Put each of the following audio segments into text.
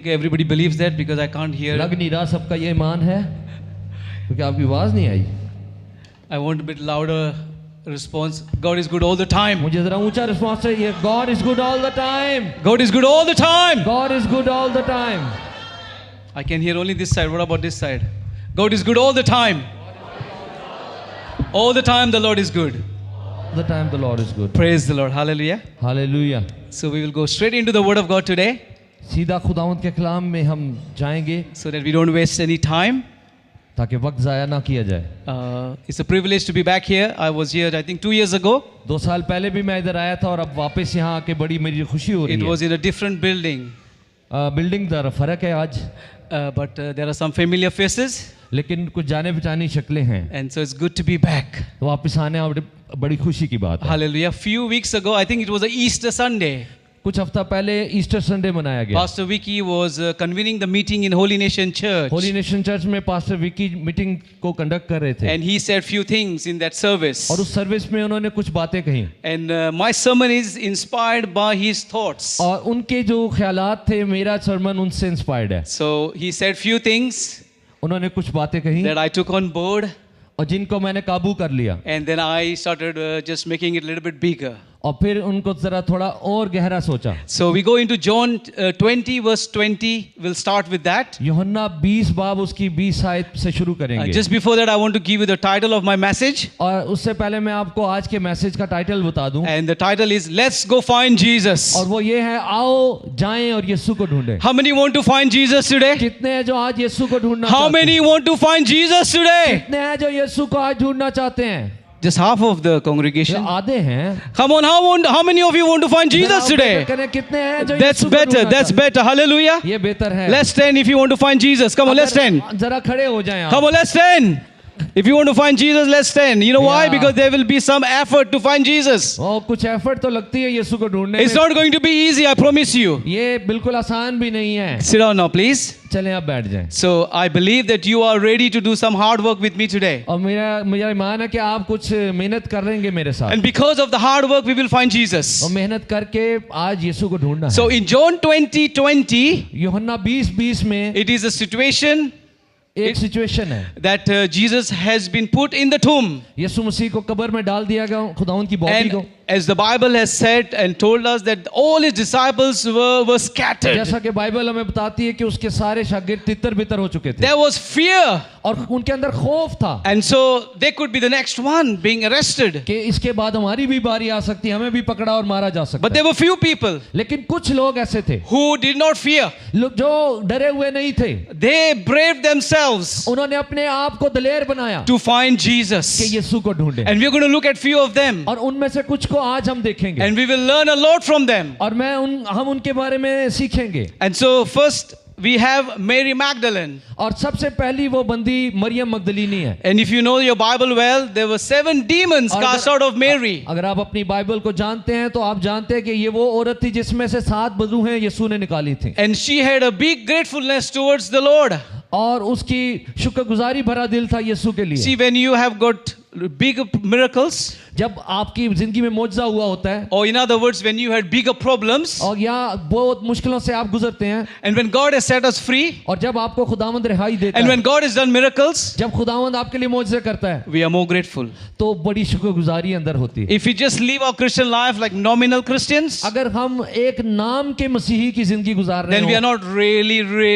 Everybody believes that because I can't hear. लग नहीं रहा सबका ये ईमान है क्योंकि आपकी आवाज नहीं आई. I want a bit louder response. God is good all the time. मुझे जरा ऊंचा रिस्पॉन्स चाहिए. God is good all the time. God is good all the time. God is good all the time. I can hear only this side. What about this side? God is good all the time. All the time the Lord is good. All the time the Lord is good. Praise the Lord. Hallelujah. Hallelujah. So we will go straight into the Word of God today, सीधा खुदावंद के कलाम में हम जाएंगे so that we don't waste any time. ताकि वक्त ज़ाया ना किया जाए. It's a privilege to be back here. I was here, I think, 2 years ago. 2 साल पहले भी मैं इधर आया था और अब वापस यहाँ आके बड़ी मेरी खुशी हो रही It है. was in a different building, building ज़रा फ़र्क है आज, but there are some familiar faces, लेकिन कुछ जाने पहचानी शक्लें हैं. and so it's good to be back. वापस आने और बड़ी खुशी की बात है. Hallelujah. Few weeks ago, I think it was a Easter Sunday. कुछ हफ्ता पहले ईस्टर संडे मनाया गया. Pastor Vicky was convening the meeting in Holy Nation Church. Holi nation church में पास्टर विकी मीटिंग को कंडक्ट कर रहे थे. And he said few things in that service. और उस सर्विस में उन्होंने कुछ बातें कही. And my sermon is inspired by his thoughts. और उनके जो ख्यालात थे, मेरा सर्मन उनसे इंस्पायर्ड है. So he said few things उन्होंने कुछ बातें कही that I took on board. और जिनको मैंने काबू कर लिया. And then I started just making it a little bit bigger. और फिर उनको जरा थोड़ा और गहरा सोचा. So we go into John 20 verse 20. We'll start with that. यूहन्ना 20 बाब उसकी 20 आयत से शुरू करेंगे. Just before that, I want to give you the title of my message. और उससे पहले मैं आपको आज के मैसेज का टाइटल बता दूं. And the title is Let's Go Find Jesus. और वो ये है, आओ जाएं और यीशु को ढूंढें. How many want to find Jesus today? कितने हैं जो आज यीशु को ढूंढना How चाहते हैं? many want to find Jesus today? कितने हैं जो यीशु को आज ढूंढना चाहते हैं? Just half of the ये congregation. आधे हैं. Come on, how many of you want to find Jesus today? कितने हैं जो That's यीशु को better. ढूंढना That's चाहते better. Hallelujah. हैं? ये बेहतर है. Let's stand if you want to find Jesus. Come on, let's stand. जरा खड़े हो जाएं आप. Come on, let's stand. If you want to find Jesus, let's stand. You know why? Yeah. Because there will be some effort to find Jesus. और कुछ effort तो लगती है यीशु को ढूंढने It's में. not going to be easy, I promise you. ये बिल्कुल आसान भी नहीं है. Sit down now, please. चलें आप बैठ जाएं. So I believe that you are ready to do some hard work with me today. और मेरा ईमान है कि आप कुछ मेहनत कर रहेंगे मेरे साथ. And because of the hard work, we will find Jesus. और मेहनत करके आज यीशु को ढूंढना है. So in John 20:20, यूहन्ना 20:20 में it is a situation एक सिचुएशन है. that Jesus has been put in the tomb. यीशु मसीह को कब्र में डाल दिया गया खुदावंद की बॉडी को. And as the Bible has said and told us that all his disciples were scattered. जैसा कि बाइबल हमें बताती है कि उसके सारे शागिर्द तितर-बितर हो चुके थे. There was fear. और उनके अंदर खौफ था And so they could be the next one being arrested. कि इसके बाद हमारी भी बारी आ सकती है, हमें भी पकड़ा और मारा जा सकता But there है. were few people लेकिन कुछ लोग ऐसे थे who did not fear. लोग जो डरे हुए नहीं थे. They braved themselves उन्होंने अपने आप को दलेर बनाया to find कि Jesus. यीशु को ढूंढे. And we're going to look at few of them. और उनमें से कुछ को आज हम देखेंगे. And we will learn a lot from them. और हम उनके बारे में सीखेंगे. And so first we have Mary Magdalene. और सबसे पहली वो बंदी मरियम मगदलीनी है. And if you know your Bible well, there were 7 demons और cast out of Mary. अगर आप अपनी बाइबल को जानते हैं तो आप जानते हैं कि ये वो औरत थी जिसमें से 7 बदरूहें यीशु ने निकाली थी. And she had a big gratefulness towards the Lord. और उसकी शुक्रगुजारी भरा दिल था यीशु के लिए. See, when you have got big miracles, जब आपकी जिंदगी में मौजज़ा हुआ होता है, or in other words, when you had bigger problems, और या बहुत मुश्किलों से आप गुजरते हैं, and when God has set us free, और जब आपको खुदावंद रिहाई देता and है, when God has done miracles, जब खुदावंद आपके लिए मौजज़े करता है, we are more grateful. तो बड़ी शुक्रगुजारी अंदर होती है. If we just live our Christian life like nominal Christians, अगर हम एक नाम के मसीही की जिंदगी गुजार रहे then we are हो, not really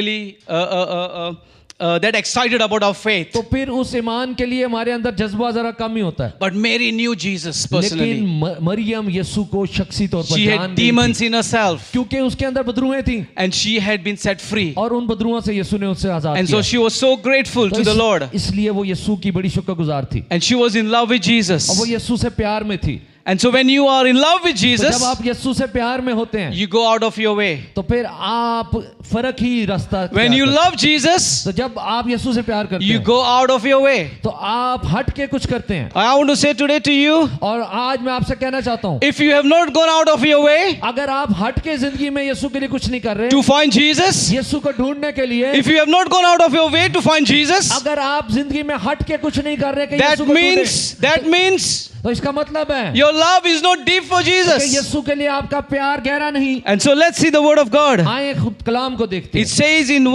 that excited about our faith. तो फिर उस ईमान के लिए हमारे अंदर जज्बा जरा कम ही होता है. But Mary knew Jesus personally. लेकिन मरियम यीशु को शख्सी तौर पर She जान had गई demons थी, in herself, क्योंकि उसके अंदर बदरूहें थी and she had been set free. और उन बदरूहों से यीशु ने उसे आजाद And किया. so she was so grateful तो to the Lord. इसलिए वो यीशु की बड़ी शुक्रगुजार थी And she was in love with Jesus. और वो यीशु से प्यार में थी. And so when you are in love with तो Jesus, जब आप यीशु से प्यार में होते हैं you go out of your way. तो फिर आप फर्क ही रास्ता When you इख्तियार love Jesus, करते हैं. तो जब आप यीशु से प्यार करते you हैं go out of your way. तो आप हट के कुछ करते हैं. I want to say today to you, और आज मैं आपसे कहना चाहता हूँ, if you have not gone out of your way अगर आप हट के जिंदगी में यीशु के लिए कुछ नहीं कर रहे, to find Jesus, यीशु को ढूंढने के लिए, if you have not gone out of your way to find Jesus, अगर आप जिंदगी में हट के कुछ नहीं कर रहे कि that यीशु को ढूंढें, means तो इसका मतलब है your love is not deep for कि Jesus. यीशु के लिए आपका प्यार गहरा नहीं। And so let's see the word of God. आए खुद कलाम को देखते It says in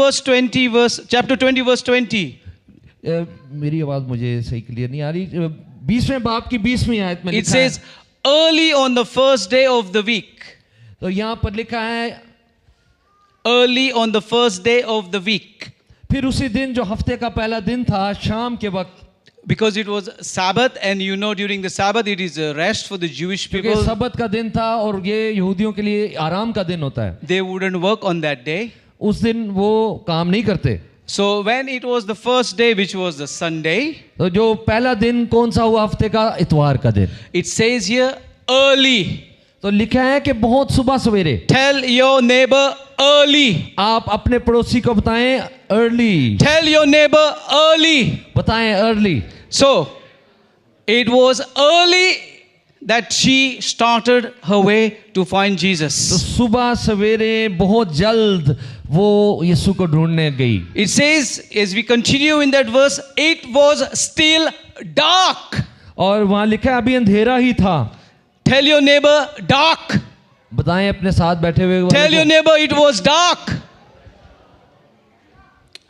chapter 20, verse 20. हैं। मेरी आवाज मुझे सही क्लियर नहीं आ रही। 20वें बाब की 20वीं आयत में It लिखा है, says, early on the first day of the week. तो यहाँ पर लिखा है Early on the first day of the week. फिर उसी दिन जो हफ्ते का पहला दिन था, शाम के वक्त, Because it was Sabbath, and you know during the Sabbath it is a rest for the Jewish क्योंकि people. सबत का दिन था और ये यहूदियों के लिए आराम का दिन होता है। They wouldn't work on that day. उस दिन वो काम नहीं करते। So when it was the first day, which was the Sunday, तो जो पहला दिन कौन सा हुआ हफ्ते का? इतवार का दिन। it says here early. तो लिखा है कि बहुत सुबह सवेरे। Tell your neighbor early. आप अपने पड़ोसी को बताएं early. Tell your neighbor early. बताएं early. So it was early that she started her way to find तो Jesus. सुबह सवेरे बहुत जल्द वो यीशु को ढूंढने गई। It says, as we continue in that verse, it was still dark. और वहां लिखा है अभी अंधेरा ही था। Tell your neighbor dark. बताएं अपने साथ बैठे हुए वाले Tell को। your neighbor it was dark.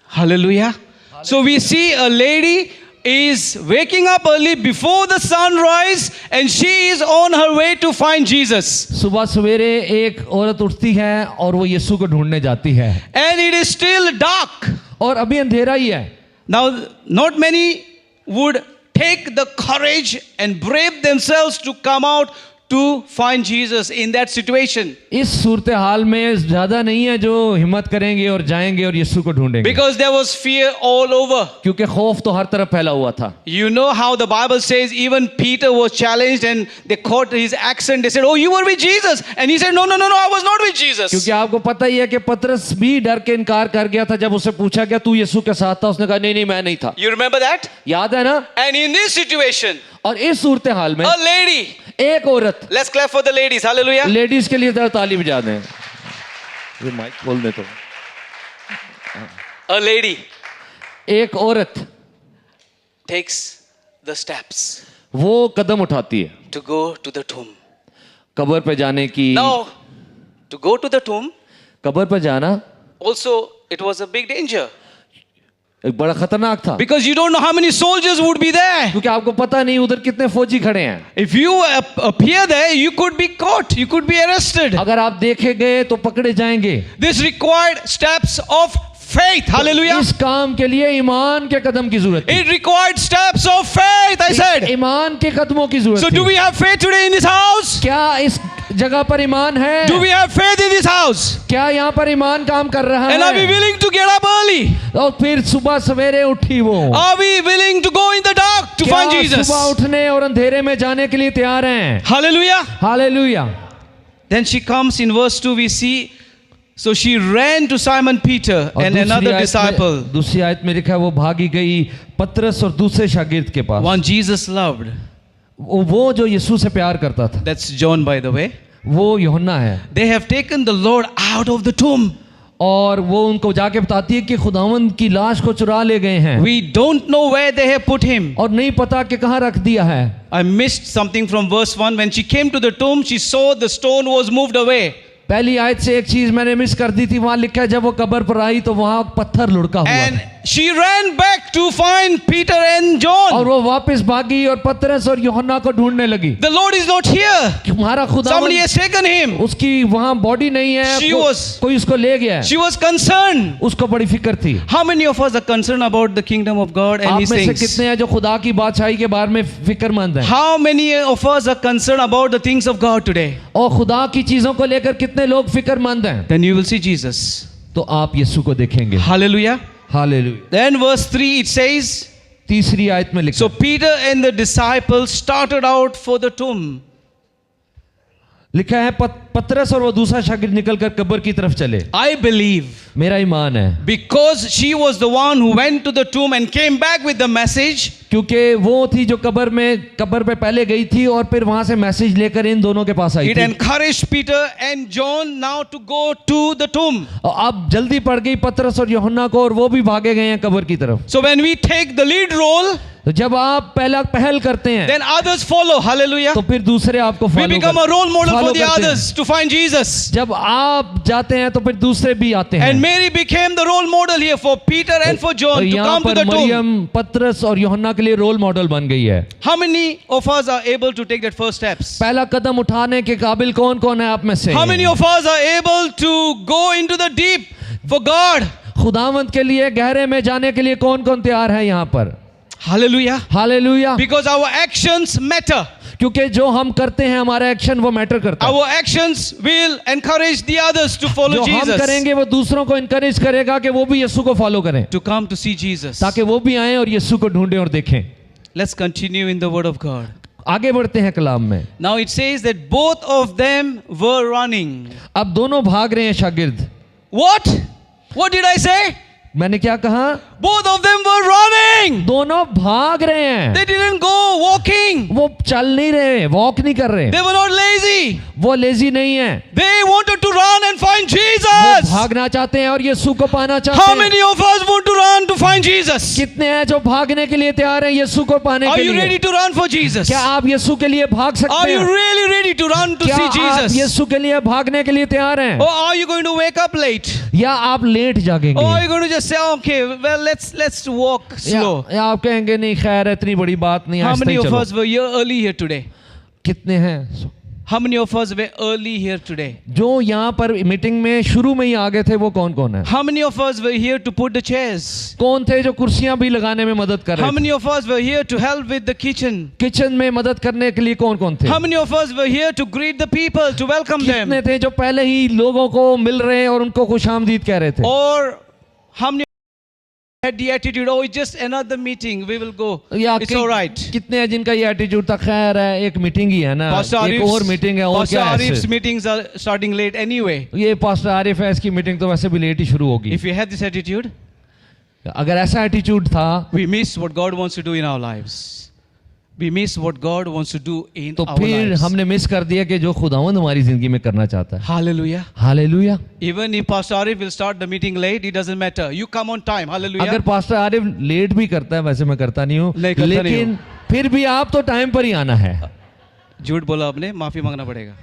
Hallelujah. So we see a lady is waking up early before the sunrise, and she is on her way to find Jesus. सुबह सवेरे एक औरत उठती है और वो यीशु को ढूंढने जाती है And it is still dark. और अभी अंधेरा ही है। Now, not many would take the courage and brave themselves to come out to find Jesus in that situation. इस सूरत हाल में ज्यादा नहीं है जो हिम्मत करेंगे और जाएंगे और यीशु को ढूंढेंगे, Because there was fear all over. क्योंकि खौफ तो हर तरफ फैला हुआ था। You know how the Bible says even Peter was challenged and they caught his accent. They said, oh, you were with Jesus. And he said, no, I was not with Jesus. क्योंकि आपको पता ही है कि पतरस भी डर के इनकार कर गया था जब उसे पूछा गया तू यीशु के साथ था, उसने कहा नहीं मैं नहीं था। You remember that? याद है ना? And in this situation, और इस सूरत हाल में a lady, एक औरत, let's clap for the ladies, hallelujah. Ladies के लिए जरा ताली बजा दें। ये माइक खोल दे तो। A lady एक औरत takes the steps वो कदम उठाती है to go to the tomb. कब्र पे जाने की। Now, to go to the tomb, कब्र पे जाना also it was a big danger. एक बड़ा खतरनाक था, Because you don't know how many soldiers would be there. क्योंकि आपको पता नहीं उधर कितने फौजी खड़े हैं। If you appear there, you could be caught, you could be arrested. अगर आप देखे गए तो पकड़े जाएंगे। This required steps of faith, hallelujah. इस काम के लिए ईमान के कदम की जरूरत है। It required steps of faith, I said. ईमान के कदमों की जरूरत So do है। we have faith today in this house? क्या इस जगह पर ईमान है? Do we have faith in this house? क्या यहाँ पर ईमान काम कर रहा And are we है? willing to get up early? और फिर सुबह सवेरे उठी वो। Are we willing to go in the dark to find क्या Jesus? सुबह उठने और अंधेरे में जाने के लिए तैयार हैं? Hallelujah. Hallelujah. Then she comes in verse 2, we see. So she ran to Simon Peter और and another disciple, दूसरी आयत में लिखा है वो भागी गई पतरस और दूसरे शागिर्द के पास। one Jesus loved. वो जो यीशु से प्यार करता था, That's John, by the way. वो यूहन्ना है। They have taken the Lord out of the tomb. और वो उनको जाके बताती है कि खुदावंद की लाश को चुरा ले गए हैं We don't know where they have put him. और नहीं पता कि कहाँ रख दिया है। I missed something from verse 1. When she came to the tomb, she saw the stone was moved away. पहली आयत से एक चीज मैंने मिस कर दी थी, वहां लिखा है जब वो कब्र पर आई तो वहां पत्थर लुढ़का हुआ And था। she ran back to find Peter and और John. वो वापस भागी और पतरस और यूहन्ना को ढूंढने लगी। The Lord is not here. तुम्हारा खुदा Somebody has taken him. उसकी वहां बॉडी नहीं है, She was- कोई उसको ले गया है। She was concerned. उसको बड़ी फिक्र थी। How many of us are concerned about the kingdom of God and आप His में से things? कितने हैं जो खुदा की बादशाही के बारे में फिक्रमंद हैं? How many of us are concerned about the things of God today? और खुदा की चीजों को लेकर कितने लोग फिक्रमंद हैं? Then you will see Jesus. तो आप यीशु को देखेंगे। Hallelujah. Hallelujah. Then verse 3 it says, तीसरी आयत में लिखा so Peter and the disciples started out for the tomb. लिखा है पतरस और वो दूसरा शागिर्द निकलकर कब्र की तरफ चले। I believe मेरा ईमान है because she was the one who went to the tomb and came back with the message, क्योंकि वो थी जो कब्र पे पहले गई थी और फिर वहां से मैसेज लेकर इन दोनों के पास आई It थी। encouraged Peter and John now to go to the tomb. और अब जल्दी पड़ गई पतरस और यूहन्ना को और वो भी भागे गए हैं कब्र की तरफ। So when we take the lead role, तो जब आप पहल करते हैं then others follow. Hallelujah. तो फिर दूसरे आपको We follow become a role model for the करते हैं। others to find Jesus. जब आप जाते हैं तो फिर दूसरे भी आते हैं। And Mary became the role model here for Peter and for तो John to यहाँ come to पर the tomb. मरियम पतरस और यूहन्ना के लिए रोल मॉडल बन गई है। How many of us are able to take that first steps? पहला कदम उठाने के काबिल कौन कौन है आप में से? How many of us are able to go into the deep for God? खुदावंत के लिए गहरे में जाने के लिए कौन कौन तैयार है यहाँ पर? Hallelujah. Hallelujah. Because our actions matter. क्योंकि जो हम करते हैं हमारा एक्शन वो मैटर करता है। Our actions will encourage the others to follow जो हम Jesus, करेंगे वो दूसरों को इनकरेज करेगा कि वो भी यीशु को फॉलो करें, to come to see Jesus. ताकि वो भी आए और यीशु को ढूंढें और देखें। Let's continue in the word of God. आगे बढ़ते हैं कलाम में। Now it says that both of them were running. अब दोनों भाग रहे हैं शागिर्द। What? What did I say? मैंने क्या कहा? Both of them were running. दोनों भाग रहे हैं। They didn't go walking. वो चल नहीं रहे, वॉक नहीं कर रहे, They were not lazy. वो लेजी नहीं है। They wanted to run and find वो Jesus. भागना चाहते हैं और यीशु को पाना How चाहते हैं। many of us want to run to find Jesus? कितने हैं जो भागने के लिए तैयार हैं यीशु को पाने Are के you ready लिए? to run for Jesus? क्या आप यीशु के लिए भाग Are सकते you हैं? really ready to run to क्या see आप Jesus? यीशु के लिए भागने के लिए तैयार हैं? Or are you going to wake up late? या आप लेट जागेंगे? Or are you going to just say, okay, well, let's walk slow? या आप कहेंगे नहीं खैर इतनी बड़ी बात नहीं, How आहिस्ता many ही of चलो। us were here early here today? कितने हैं How many of us were early here today? जो यहाँ पर मीटिंग में शुरू में ही आ गए थे? वो कौन कौन है? How many of us were here to put the chairs? कौन थे जो कुर्सियां भी लगाने में मदद कर How रहे थे? many of us were here to help with the kitchen? Kitchen में मदद करने के लिए कौन कौन थे? How many of us were here to greet the people, to welcome them? कितने थे जो पहले ही लोगों को मिल रहे और उनको खुशामदीद कह रहे थे? Or how many had the attitude, oh, it's just another meeting, we will go, या it's all right. कितने हैं जिनका ये एटीट्यूड था खैर है एक मीटिंग ही है ना, एक और मीटिंग है और Pastor क्या है Arif's इससे? meetings are starting late anyway. ये पास्टर आरिफ है, इसकी मीटिंग तो वैसे भी लेट ही शुरू होगी। If you have this attitude, अगर ऐसा एटीट्यूड था we miss what God wants to do in our lives. We miss what God wants to do in तो our फिर lives. हमने मिस कर दिया कि जो खुदावंद हमारी जिंदगी में करना चाहता है। Hallelujah. Hallelujah. Even if Pastor Arif will start the meeting late, it doesn't matter. You come on time. Hallelujah. अगर पास्टर आरिफ लेट भी करता है, वैसे मैं करता नहीं हूँ, नहीं, करता नहीं लेकिन फिर भी आप तो टाइम पर ही आना है। झूठ बोला आपने, माफी मांगना पड़ेगा.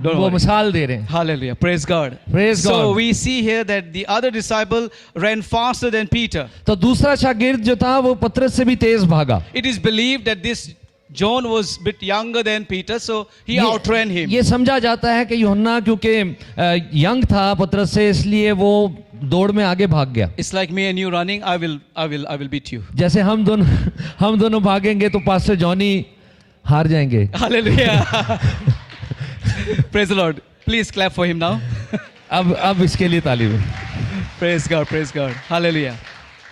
Don't वो worry. मिसाल दे रहे हैं। Hallelujah. Praise God. Praise So God. we see here that the other disciple ran faster than Peter. तो दूसरा शागिर्द जो था वो पतरस से भी तेज भागा। It is believed that this John was a bit younger than Peter, so he outran him. ये समझा जाता है कि यूहन्ना क्योंकि यंग था पतरस से, इसलिए वो दौड़ में आगे भाग गया। It's like me and you running. I will beat you. जैसे हम दोनों भागेंगे तो पास्टर जॉनी हार जाएंगे। Hallelujah. Praise the Lord. Please clap for him now. अब इसके लिए तालीम। Praise God. Praise God. Hallelujah.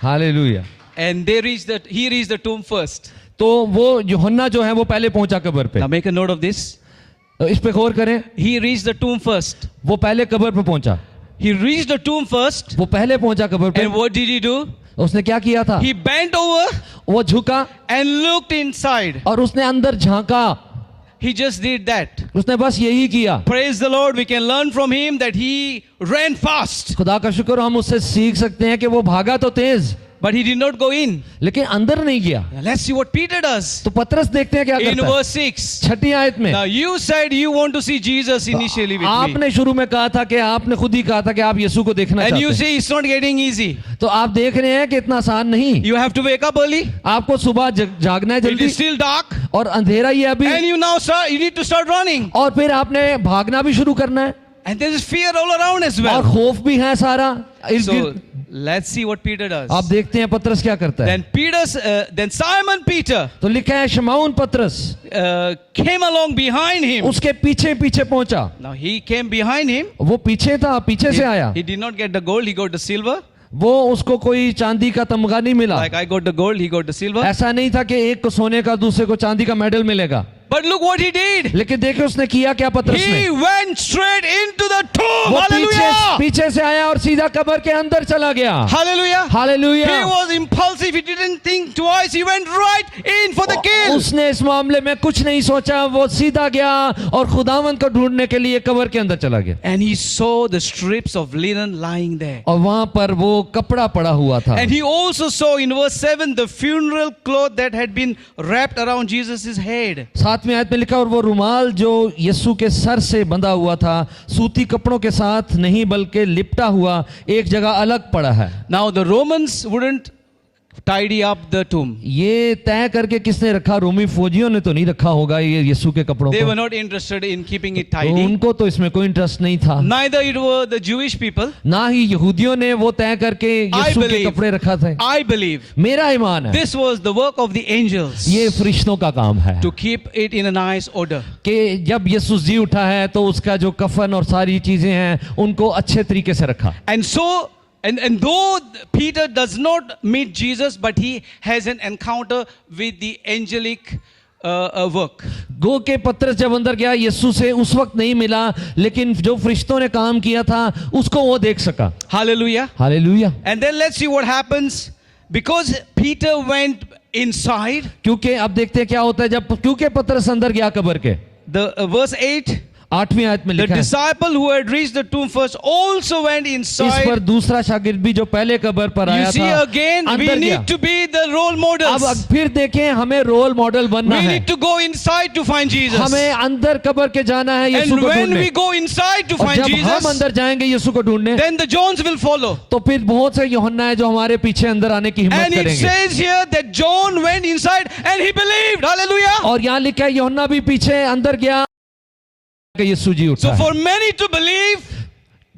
Hallelujah. And he reached the tomb first. तो वो यूहन्ना जो है वो पहले पहुंचा कब्र पे। Now make a note of this. इस पे गौर करें। He reached the tomb first. वो पहले कब्र पे पहुंचा। He reached the tomb first. वो पहले पहुंचा कब्र पे। And what did he do? उसने क्या किया था? He bent over वो झुका and looked inside. और उसने अंदर झांका। He just did that. उसने बस यही किया। Praise the Lord. We can learn from him that he ran fast. खुदा का शुक्र, हम उससे सीख सकते हैं कि वो भागा तो तेज, But he did not go in. लेकिन अंदर नहीं गया। Now let's see what Peter does. तो पतरस देखते हैं क्या In करता है। verse 6. 6ठी आयत में Now you said you want to see Jesus initially with me. आपने शुरू में कहा था कि आपने खुद ही कहा था कि आप यीशु को देखना And you चाहते हैं। say it's not getting easy. तो आप देख रहे हैं कि इतना आसान नहीं। You have to wake up early. आपको सुबह जागना है It जल्दी is still dark. और अंधेरा ही है And अभी, you need to start running. और फिर आपने भागना भी शुरू करना है And there is fear all around as और well. खौफ भी है सारा इर्द So गिर्द। let's see what Peter does. आप देखते हैं पतरस क्या करता है। Then Simon Peter तो लिखा है शमौन पतरस came along behind him. उसके पीछे पीछे पहुंचा। Now he came behind him. वो पीछे था, पीछे से आया। He did not get the gold, he got the silver. वो उसको कोई चांदी का तमगा नहीं मिला। Like I got the gold, he got the silver. ऐसा नहीं था कि एक को सोने का दूसरे को चांदी का मेडल मिलेगा। But look what he did. लेकिन देखिए उसने किया क्या पतरस ने। He went straight into the tomb. वो Hallelujah. पीछे से आया और सीधा कब्र के अंदर चला गया। Hallelujah. He hallelujah. was impulsive. He didn't think twice. He went right in for the kill. उसने इस मामले में कुछ नहीं सोचा, वो सीधा गया और खुदावंद को ढूंढने के लिए कब्र के अंदर चला गया। And he saw the strips of linen lying there. और वहां पर वो कपड़ा पड़ा हुआ था। And he also saw in verse 7 the funeral cloth that had been wrapped around Jesus' head. 7वीं आयत में लिखा, और वो रुमाल जो यीशु के सर से बंधा हुआ था सूती कपड़ों के साथ नहीं बल्कि लिपटा हुआ एक जगह अलग पड़ा है। Now the Romans wouldn't tidy up the tomb. ये तय करके किसने रखा? रोमी फौजियों ने तो नहीं रखा होगा ये यीशु के कपड़ों They को। were not interested in keeping it तो tidy. उनको तो इसमें कोई इंटरेस्ट नहीं था। Neither it were the Jewish people. ना ही यहूदियों ने वो तय करके यीशु के believe- कपड़े रखा था। I believe मेरा ईमान है this was the work of the angels ये फरिश्तों का काम है to keep it in a nice order. कि जब यीशु जी उठा है तो उसका जो कफन और सारी चीजें हैं उनको अच्छे तरीके से रखा। And so, and though Peter does not meet Jesus, but he has an encounter with the angelic work. गो के पतरस जब अंदर गया यीशु से उस वक्त नहीं मिला, लेकिन जो फरिश्तों ने काम किया था उसको वो देख सका। Hallelujah. Hallelujah. And then let's see what happens. Because Peter went inside, क्योंकि अब देखते हैं क्या होता है जब क्योंकि पतरस अंदर गया कब्र के। the verse 8, 8वीं आयत में the लिखा है, disciple who had reached the tomb first also went इस पर inside. दूसरा शागिर्द भी जो पहले कब्र पर You आया see था again, we अंदर गया। need to be the role अब models. फिर देखें हमें रोल मॉडल बनना We है। need to go inside to find Jesus. हमें अंदर कब्र के जाना है यीशु And को when ढूंढने। we go inside to और find जब हम Jesus, अंदर जाएंगे यीशु को ढूंढने then the Johns will follow. तो फिर बहुत से यूहन्ना है जो हमारे पीछे अंदर आने की हिम्मत And it करेंगे। says here that John went inside and he believed. Hallelujah. और यहाँ लिखा है यूहन्ना भी पीछे अंदर गया कि यीशु जी उठा So है। for many to believe,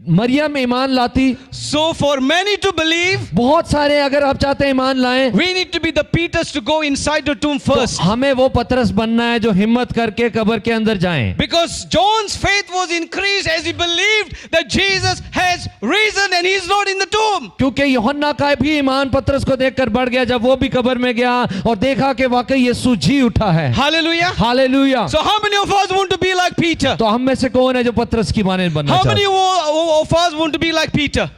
Maryam ईमान लाती, so for many to believe, बहुत सारे अगर आप चाहते हैं ईमान लाएं we need to be the Peters to go inside the tomb तो first. हमें वो पतरस बनना है जो हिम्मत करके कब्र के अंदर जाएं। Because John's faith was increased as he believed that Jesus has risen and he's not in the tomb. क्योंकि यूहन्ना का भी ईमान पतरस को देखकर बढ़ गया जब वो भी कब्र में गया और देखा कि वाकई यीशु जी उठा है। Hallelujah. Hallelujah. So how many of us want to be like Peter? तो हम में से कौन है जो पतरस की माने बनना How चाहता many है? of us want to be like Peter?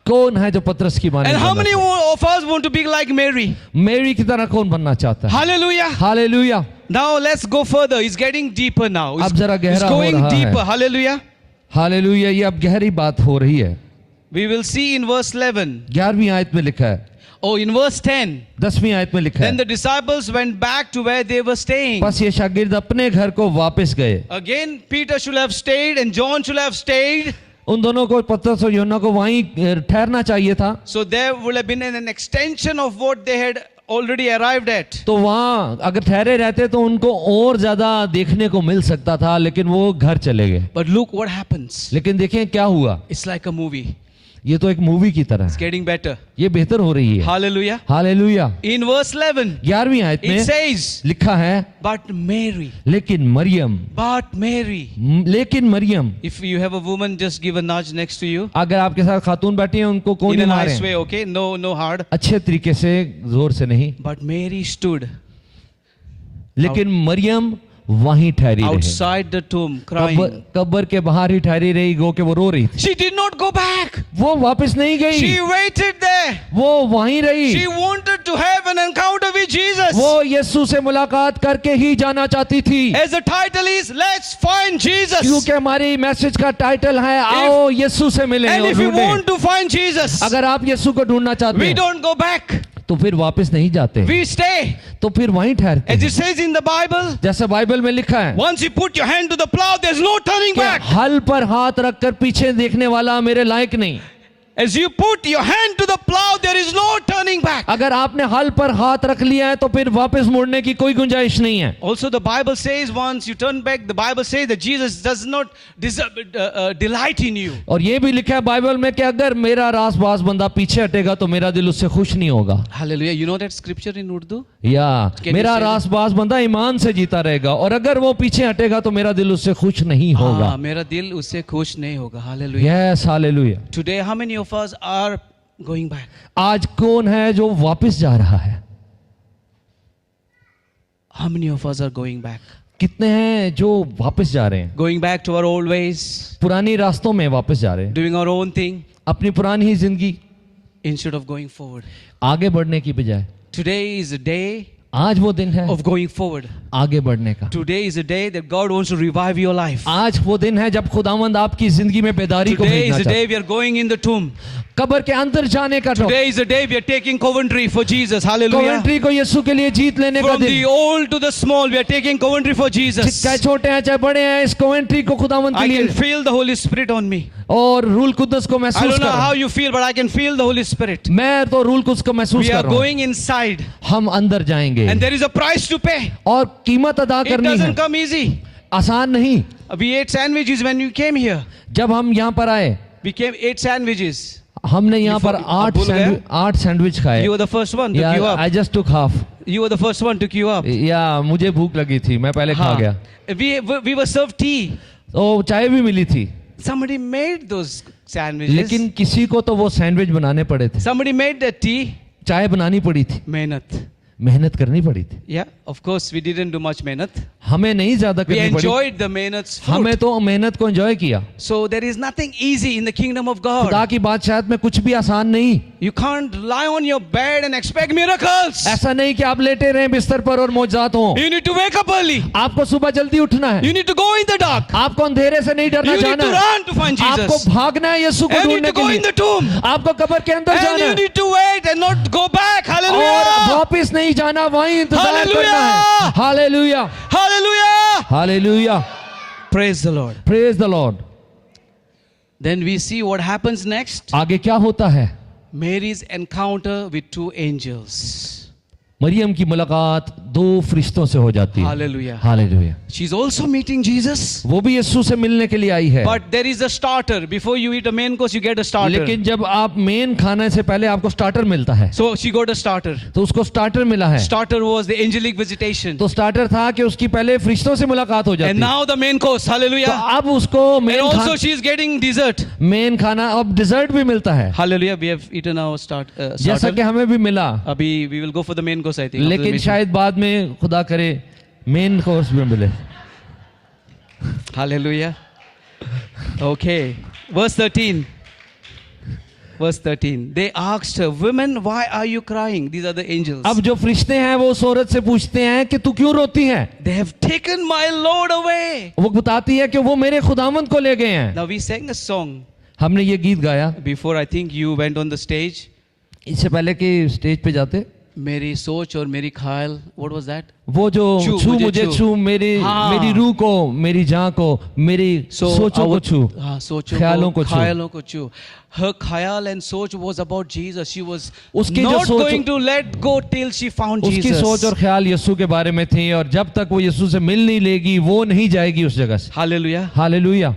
कौन है जो पतरस की माने And how बनना many चाहता है? of us want to be like Mary? मेरी की तरह कौन बनना चाहता है? Hallelujah. Hallelujah. Now let's go further. It's getting deeper now. अब जरा It's गहरा हो going रहा है। deeper. Hallelujah. हालेलुया। ये अब गहरी बात हो रही है। We will see in verse 11. 11वीं आयत में लिखा है, Oh, in verse 10. 10वीं आयत में लिखा Then है, the disciples went back to where they were staying. बस ये शागिर्द अपने घर को वापस गए। Again, Peter should have stayed and John should have stayed. उन दोनों को पतरस और यूहन्ना को वहीं ठहरना चाहिए था। So there would have been an extension of what they had already arrived at. तो वहाँ अगर ठहरे रहते तो उनको और ज्यादा देखने को मिल सकता था, लेकिन वो घर चले गए। But look what happens. लेकिन देखें क्या हुआ, It's like a movie. ये तो एक मूवी की तरह It's है, getting better. ये बेहतर हो रही है। Hallelujah. हालेलुया। In verse 11, 11वीं आयत it में says, लिखा है, But Mary, लेकिन मरियम, लेकिन Maryam. if you have a woman, just give a nudge next to you. अगर आपके साथ खातून बैठी हैं उनको कौन In a नहीं nice मारे, way, okay? No hard. अच्छे तरीके से, जोर से नहीं। But Mary stood लेकिन मरियम वहीं ठहरी रही, outside the tomb crying. कब्र के बाहर ही ठहरी रही, गो के वो रो रही थी। She did not go back. वो वापस नहीं गई, She waited there. वो वहीं रही। She wanted to have an encounter with Jesus. वो यीशु से मुलाकात करके ही जाना चाहती थी। As the title is, let's find Jesus. क्योंकि हमारी मैसेज का टाइटल है आओ यीशु से मिलें And और if you ढूंढें। want to find Jesus, अगर आप यीशु को ढूंढना चाहते we हैं don't go back. तो फिर वापस नहीं जाते, We stay. तो फिर वहीं ठहरते As हैं। it says in the Bible, जैसे बाइबल में लिखा है, once you put your hand to the plow, there's no turning कि back. हल पर हाथ रखकर पीछे देखने वाला मेरे लायक नहीं। As you put your hand to the plow, there is no turning back. अगर आपने हल पर हाथ रख लिया है तो फिर वापस मुड़ने की कोई गुंजाइश नहीं है। Also, the Bible says once you turn back, the Bible says that Jesus does not delight in you. और ये भी लिखा है बाइबल में कि अगर मेरा रास बास बंदा पीछे हटेगा तो मेरा दिल उससे खुश नहीं होगा। Hallelujah. You know that scripture in Urdu? या Can you मेरा say रास बास बंदा ईमान से जीता रहेगा और अगर वो पीछे हटेगा तो मेरा दिल उससे खुश नहीं होगा। हाँ, मेरा दिल उससे खुश नहीं होगा। Hallelujah. Yes hallelujah. Today, how many of us are going back? आज कौन है जो वापस जा रहा है? How many of us are going back? कितने हैं जो वापस जा रहे हैं, going back to our old ways, पुरानी रास्तों में वापस जा रहे हैं, doing our own thing अपनी पुरानी ही जिंदगी instead of going forward. आगे बढ़ने की बजाय। Today is a day आज वो दिन है of going forward. आगे बढ़ने का। Today is a day that God wants to revive your life. आज वो दिन है जब खुदावंद आपकी जिंदगी में बेदारी को Today भेजना is a चाहता day we are going in the tomb. है। कब्र के अंदर जाने का Today is a day we are taking Coventry for Jesus. Hallelujah. Coventry को यीशु के लिए जीत लेने का From the दिन। old to the small, we are taking Coventry for Jesus. चाहे छोटे हैं चाहे बड़े हैं, इस कॉवेंट्री को खुदावंद के I लिए can feel the Holy Spirit on me. और रूल कुदस को I महसूस don't know कर how you feel, but I can feel the Holy Spirit. मैं तो रूल कुदस को महसूस We कर are रहा हूँ। going inside, हम अंदर जाएंगे and there is a price to pay. और कीमत अदा It करनी है, doesn't come easy. आसान नहीं। We ate sandwiches when you came here. जब हम यहाँ पर आए We ate sandwiches. हमने यहाँ पर आप भूल गए? 8 सैंडविच खाए। You were the first one to queue up. I just took half। You were the first one to queue up. या मुझे भूख लगी थी, मैं पहले खा हाँ. गया। We were served tea. तो चाय भी मिली थी, Somebody made those sandwiches. लेकिन किसी को तो वो सैंडविच बनाने पड़े थे, Somebody made that tea. चाय बनानी पड़ी थी, Mehnat. मेहनत करनी पड़ी थी। Yeah, of course we didn't do much mehnat. हमें नहीं ज्यादा We करनी पड़ी, enjoyed the mehnat's fruit. हमें तो मेहनत को एंजॉय किया। So there is nothing easy in the kingdom of God. खुदा की बादशाहत में कुछ भी आसान नहीं। You can't lie on your bed and expect miracles. ऐसा नहीं कि आप लेटे रहें बिस्तर पर और मौजूद हों। You need to wake up early. आपको सुबह जल्दी उठना है, You need to go in the dark. आपको अंधेरे से नहीं डरना You need जाना to है, run to find आपको Jesus. भागना है यीशु को And you need ढूंढने to के go लिए, in the tomb. आपको कब्र के अंदर And जाना you है need to wait and not go back. और Hallelujah. वापिस नहीं जाना, वहीं इंतजार Hallelujah. करना है। Hallelujah, Hallelujah. Hallelujah, Praise the Lord. Praise the Lord. Then we see what happens next. आगे क्या होता है? Mary's encounter with two angels. Maryam की मुलाकात 2 फरिश्तों से हो जाती है। Hallelujah. Hallelujah. She's also meeting Jesus. वो भी यीशु से मिलने के लिए आई है, But there is a starter. Before you eat a main course, you get a starter. लेकिन जब आप मेन खाने से पहले आपको स्टार्टर मिलता है, So she got a starter. तो उसको स्टार्टर मिला है। Starter was the angelic visitation. तो स्टार्टर था कि उसकी पहले फरिश्तों से मुलाकात हो जाती And है, now the main course. तो Hallelujah. अब उसको And also she is getting dessert. Main खाना अब डिजर्ट भी मिलता है, Hallelujah. We have eaten our जैसा starter. कि हमें भी मिला। Abhi we will go for the main course, I think. after the लेकिन meeting. शायद बाद में खुदा करे मेन कोर्स भी मिले। Hallelujah. Okay. Verse 13. Verse 13. They asked her, "Women, why are you crying?" These are the angels. अब जो फरिश्ते हैं वो उस औरत से पूछते हैं कि तू क्यों रोती है? They have taken my Lord away. वो बताती है कि वो मेरे खुदावंद को ले गए हैं। Now we sang a song हमने ये गीत गाया before. I think you went on the stage. इससे पहले कि स्टेज पे जाते। मेरी सोच और मेरी ख्याल. What was that? वो जो छू, छू मुझे मुझे छू। छू, मेरी हाँ। मेरी रूह को, मेरी जान को, मेरी सोचों को छू, हाँ, सोचों ख्यालों को छू। ख्यालों को छू. Her khayal and soch was about Jesus. She was उसकी जो not सोच- going to let go till she found उसकी Jesus. सोच और ख्याल यीशु के बारे में थी, और जब तक वो यीशु से मिल नहीं लेगी वो नहीं जाएगी उस जगह से। Hallelujah. Hallelujah.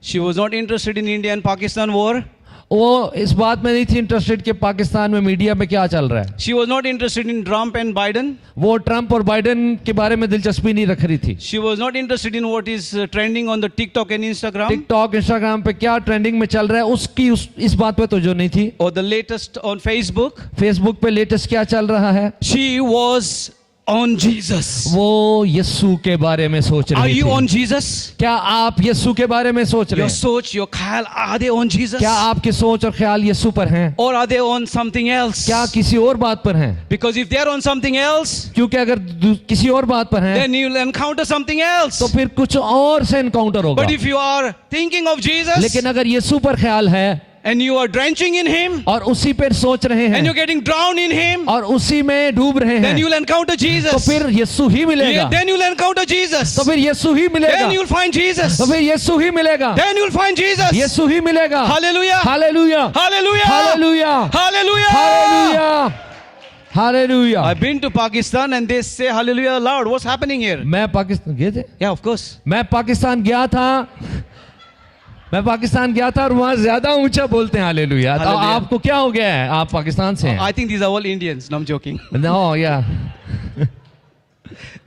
She was not interested in India and Pakistan war. वो इस बात में नहीं थी इंटरेस्टेड कि पाकिस्तान में मीडिया में क्या चल रहा है। She was not interested in Trump and Biden. वो ट्रंप और बाइडेन के बारे में दिलचस्पी नहीं रख रही थी। She was not interested in what is trending on the TikTok and Instagram TikTok, Instagram पे क्या ट्रेंडिंग में चल रहा है उसकी इस बात पे तो जो नहीं थी। or the latest on Facebook. Facebook पे लेटेस्ट क्या चल रहा है, She was on Jesus. वो यीशु के बारे में सोच Are रही you थी। on Jesus? क्या आप यीशु के बारे में सोच रहे Your हैं? soch, your khayal, are they on Jesus? क्या आपकी सोच और ख्याल यीशु पर हैं? Or are they on something else? क्या किसी और बात पर हैं? Because if they are on something else, क्योंकि अगर किसी और बात पर हैं then you will encounter something else. तो फिर कुछ और से एनकाउंटर होगा। But if you are thinking of Jesus लेकिन अगर यीशु पर ख्याल है and you are drenching in Him और उसी पर सोच रहे and you're हैं getting drowned in Him, और उसी में डूब रहे then हैं, you will encounter तो Jesus. फिर यीशु ही मिलेगा। Then you will encounter Jesus. तो फिर यीशु ही मिलेगा। Then you will find Jesus. तो फिर यीशु ही मिलेगा। Then you will find Jesus. यीशु ही मिलेगा। Hallelujah. Hallelujah, Hallelujah. Hallelujah, Hallelujah. Hallelujah, hallelujah. I've been to Pakistan and they say hallelujah aloud. What's happening here? मैं पाकिस्तान गए थे, Yeah, of course. मैं पाकिस्तान गया था, मैं पाकिस्तान गया था और वहाँ ज्यादा ऊंचा बोलते हैं हालेलुया। तो हालेलुया। आपको क्या हो गया है? आप पाकिस्तान से हैं? I think these are all Indians. No, I'm joking. No या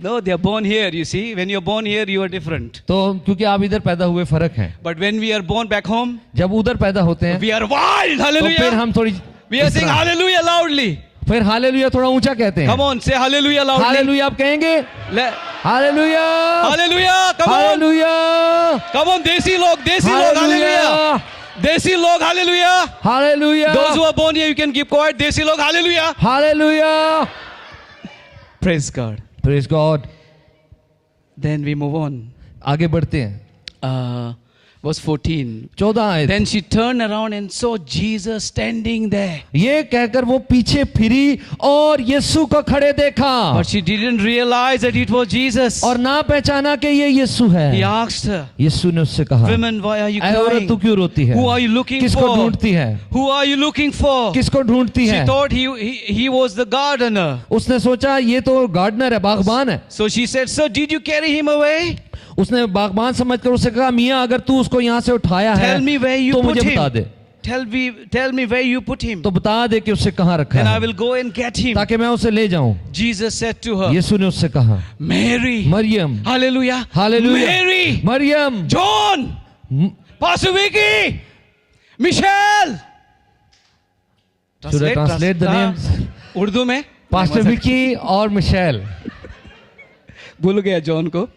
No, they are born here, you see. When you're born here, you are different. तो क्योंकि आप इधर पैदा हुए फर्क है, But when we are born back home, जब उधर पैदा होते हैं we are wild. तो फिर Hallelujah. हम थोड़ी We are saying hallelujah loudly. फिर हालेलुया थोड़ा ऊंचा कहते Come हैं। on, say hallelujah loudly. Hallelujah आप कहेंगे? Hallelujah, Hallelujah. Come on. Hallelujah, Come on. Desi log. Hallelujah. Desi log. Hallelujah. Hallelujah, Those who are born here, you can keep quiet. Desi log. Hallelujah. Hallelujah. Praise God. Praise God. Then we move on. आगे बढ़ते हैं. Verse 14. 14 आयत. Then she turned around and saw Jesus standing there. ये कहकर वो पीछे free और यीशु को खड़े देखा, But she didn't realize that it was Jesus. और ना पहचाना कि ये यीशु He है. asked her, यीशु ने उससे कहा, Women, why are you ऐ औरत तू crying? क्यों रोती है? Who are you looking किसको for? ढूंढती है? Who are you looking for? किसको ढूंढती She है? thought he was the gardener. उसने सोचा ये तो गार्डनर है, बागबान है. So she said, Sir, did you carry him away? उसने बागबान समझकर उससे कहा, मियाँ अगर तू उसको यहाँ से उठाया है Tell me where you तो put मुझे बता him. They. Tell me where you put him. तो बता दे कि उससे कहाँ रखा Then I है, will go and get him. ताकि मैं उसे ले जाऊं. Jesus said to her, यीशु ने उससे कहा, Mary. Maryam. Hallelujah. Hallelujah. Mary. Maryam. John. Pastor Vicky. Michelle. Should I translate the names? Urdu में पास्टर विकी और मिशेल भूल गया जॉन को.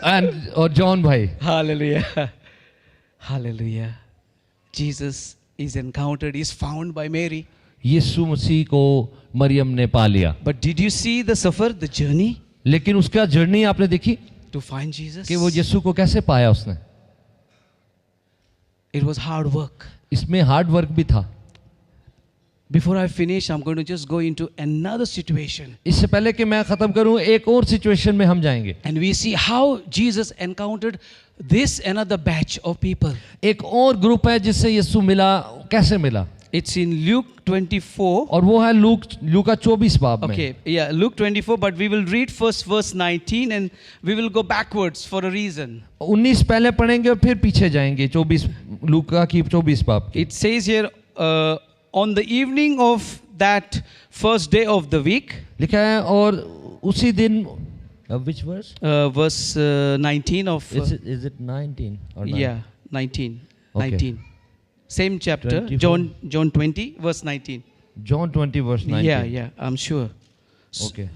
एंड और जॉन भाई. Hallelujah. Hallelujah. Jesus is encountered, is found by Mary. यीशु मसीह को मरियम ने पा लिया. But did you see the suffer, the journey लेकिन उसका जर्नी आपने देखी to find Jesus? कि वो यीशु को कैसे पाया उसने. It was hard work. इसमें हार्ड वर्क भी था. Before I finish, I'm going to just go into another situation. इससे पहले कि मैं खत्म करूं, एक और सिचुएशन में हम जाएंगे. And we see how Jesus encountered this another batch of people. एक और ग्रुप है जिससे यीशु मिला. कैसे मिला? It's in Luke 24. और वो है लूका 24 बाब में. Okay, yeah, Luke 24, but we will read first verse 19 and we will go backwards for a reason. 19 पहले पढ़ेंगे और फिर पीछे जाएंगे. 24 लूका की 24 बाब की. It says here, on the evening of that first day of the week, लिखा है और उसी दिन. Which verse? verse 19 of Is it 19 or 9? yeah, 19. Okay. 19. Same chapter, 24. John 20, verse 19. John 20 verse 19. Yeah, I'm sure. Okay.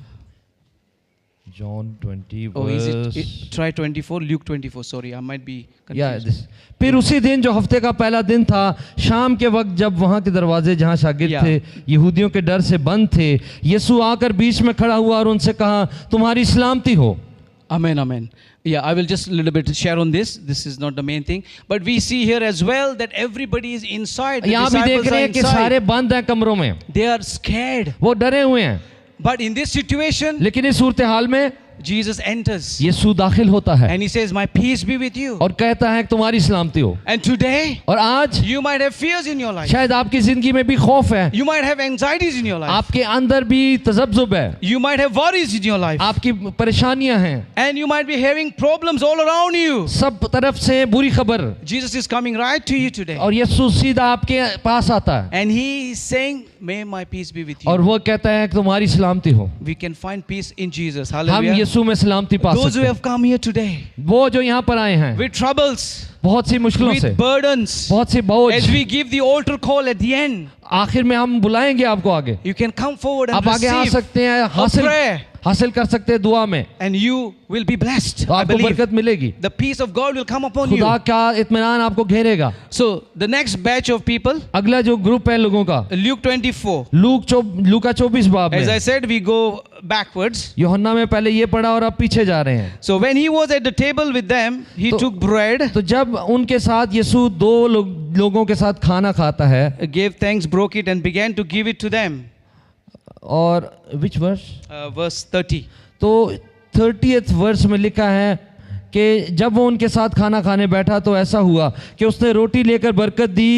John 20 Oh, verse. try 24, Luke 24. Sorry, I might be Yeah, confused. this. फिर उसी दिन जो हफ्ते का पहला दिन था, शाम के वक्त जब वहाँ के दरवाजे जहाँ शागिर्द Yeah. थे यहूदियों के डर से बंद थे, यीशु आकर बीच में खड़ा हुआ और उनसे कहा, तुम्हारी सलामती हो. Amen, amen. Yeah, I will just a little bit share on this. This is not the main thing. But we see here as well that everybody is inside. The यहाँ भी देख disciples रहे are हैं कि सारे inside. बंद हैं कमरों में. They are scared. वो डरे हुए हैं. But in this situation, लेकिन इस सूरत हाल में Jesus enters. यीशु दाखिल होता है And he says, my peace be with you. और कहता है कि तुम्हारी सलामती हो. And today, और आज you might have fears in your life. शायद आपकी जिंदगी में भी खौफ है, You might have anxieties in your life. आपके अंदर भी तजब्जुब है, You might have worries in your life. आपकी परेशानियां हैं, And you might be having problems all around you. सब तरफ से बुरी खबर. Jesus is coming right to you today. और यीशु सीधा आपके पास आता है And he is saying, may my peace be with और you. वो कहता है कि तुम्हारी सलामती हो. We can find peace in Jesus. हम Hallelujah. यीशु में सलामती पा Those who सकते हैं. have come here today वो जो यहाँ पर आए हैं with troubles, बहुत सी मुश्किलों से, with burdens, बहुत सी बोझ, as we give the altar call at the end, आखिर में हम बुलाएंगे आपको आगे. you can come forward and आप आगे आ receive सकते हैं, a prayer. हासिल कर सकते हैं दुआ में. And you will be blessed. तो I आपको believe बरकत मिलेगी. the peace of God will come upon you. खुदा का इत्मीनान आपको घेरेगा. So the next batch of people, अगला जो ग्रुप है लोगों का, Luke 24. लूका 24 बाब As I में. said, we go backwards. यूहन्ना में पहले ये पढ़ा और अब पीछे जा रहे हैं. So when he was at the table with them, he तो- took bread, तो जब उनके साथ यीशु दो लोगों के साथ खाना खाता है gave thanks, broke it, and began to give it to them. और which verse? Verse 30. तो 30th वर्ष में लिखा है कि जब वो उनके साथ खाना खाने बैठा तो ऐसा हुआ कि उसने रोटी लेकर बरकत दी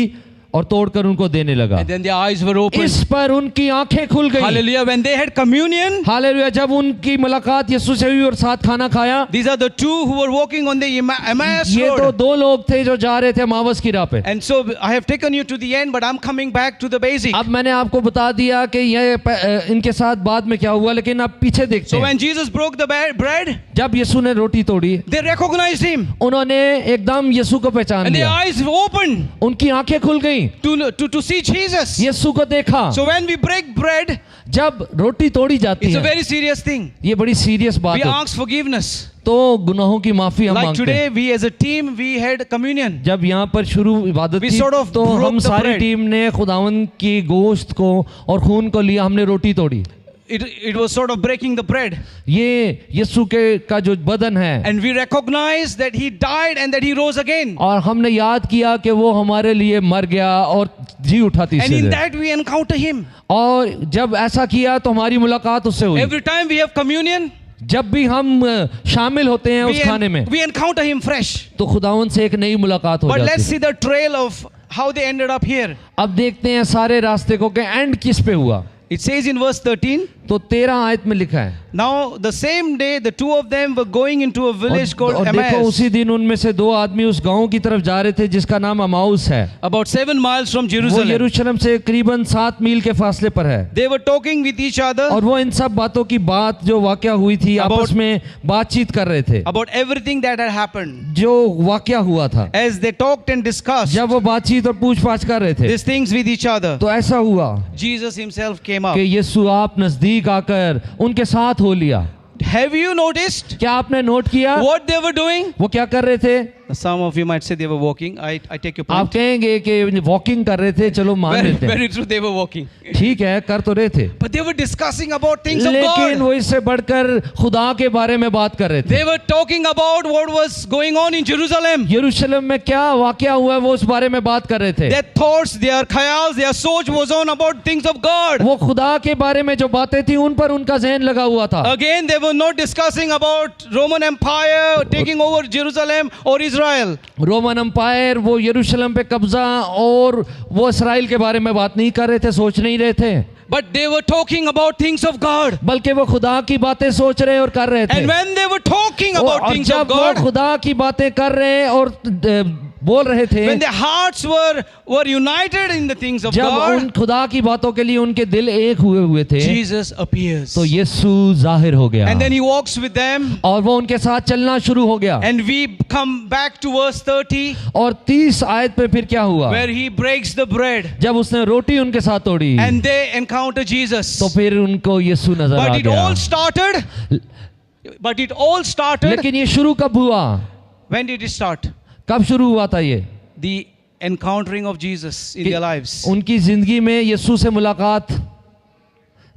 और तोड़कर उनको देने लगा. And then their eyes were opened. इस पर उनकी आंखें खुल गई. Hallelujah. When they had communion, hallelujah. जब उनकी मुलाकात यीशु से हुई और साथ खाना खाया, these are the two who were walking on the Emmaus ये तो road. दो लोग थे जो जा रहे थे मावस की राह पे. And so I have taken you to the end, but I'm coming back to the basic. अब मैंने आपको बता दिया कि ये इनके साथ बाद में क्या हुआ, लेकिन अब पीछे देखते So हैं. when Jesus broke the bread, जब यीशु ने रोटी तोड़ी, they recognized him. उन्होंने एकदम यीशु को पहचान And their लिया. eyes opened. उनकी आंखें खुल गई. हुई, to see Jesus. यीशु को देखा। So when we break bread, जब रोटी तोड़ी जाती it's a है, very serious thing. ये बड़ी सीरियस बात We है। ask forgiveness. तो गुनाहों की माफी हम Like मांगते हैं। today, we as a team, we had communion. जब यहाँ पर शुरू इबादत We थी, sort of तो broke हम the सारी bread. टीम ने खुदावन की गोश्त को और खून को लिया, हमने रोटी तोड़ी। It was sort of breaking the bread. ये यीशु के का जो बदन है, And we recognize that he died and that he rose again. और हमने याद किया कि वो हमारे लिए मर गया और जी उठा And in तीसरे दिन। that we encounter him. और जब ऐसा किया तो हमारी मुलाकात उससे हुई। Every time we have communion, जब भी हम शामिल होते हैं उस खाने में, we encounter him fresh. तो खुदावन से एक नई मुलाकात हो But जाती let's है। see the trail of how they ended up here. अब देखते हैं सारे रास्ते को कि एंड किस पे हुआ। It says in verse 13, तो 13 आयत में लिखा है, now the same day the two of them were going into a village called और देखो Emmaus, उसी दिन उनमें से दो आदमी उस गांव की तरफ जा रहे थे जिसका नाम अमाउस है। about 7 miles from वो Jerusalem. यरूशलेम से करीबन 7 मील के फासले पर है। They were talking with each other और वो इन सब बातों की बात जो वाकया हुई थी About- आपस में बातचीत कर रहे थे, about everything that had happened. जो वाकया हुआ था। As they talked and discussed जब वो बातचीत और पूछपाछ कर रहे थे, these things with each other, तो ऐसा हुआ Jesus himself came up. कि यीशु आप नजदीक आकर उनके साथ हो लिया। Have you noticed क्या आपने नोट किया what they were doing? वो क्या कर रहे थे? Some of you might say they were walking. I take your आप point. कहेंगे कि वॉकिंग कर रहे थे, चलो मान Very, लेते हैं, very true, they were walking. ठीक है कर तो रहे थे, But they were discussing about things of लेकिन God. वो इससे बढ़कर खुदा के बारे में बात कर रहे थे। They were talking about what was going on in Jerusalem. यरूशलेम में क्या वाकया हुआ है वो उस बारे में बात कर रहे थे। Their thoughts, their khayals, their soch was on about things of God. वो खुदा के बारे में जो बातें थी उन पर उनका जहन लगा हुआ था। Again, they were not discussing about Roman Empire taking over Jerusalem or Israel. Roman umpire वो यरूशलेम पे कब्जा और वो इसराइल के बारे में बात नहीं कर रहे थे, सोच नहीं रहे थे, But they were talking about things of God. बल्कि वो खुदा की बातें सोच रहे और कर रहे थे। And when they were talking about और things of जब वो God, खुदा की बातें कर रहे और बोल रहे थे, when their hearts were united in the things of जब उन God, खुदा की बातों के लिए उनके दिल एक हुए थे, Jesus appears. तो यीशु जाहिर हो गया And then he walks with them. और वो उनके साथ चलना शुरू हो गया। And we come back to verse 30, और 30 आयत पे फिर क्या हुआ? where he breaks the bread. जब उसने रोटी उनके साथ तोड़ी And they encounter Jesus. तो फिर उनको यीशु नजर आ But it गया। all started. लेकिन ये शुरू कब हुआ? When did it start? कब शुरू हुआ था ये? The encountering of Jesus in कि their lives. उनकी जिंदगी में यीशु से मुलाकात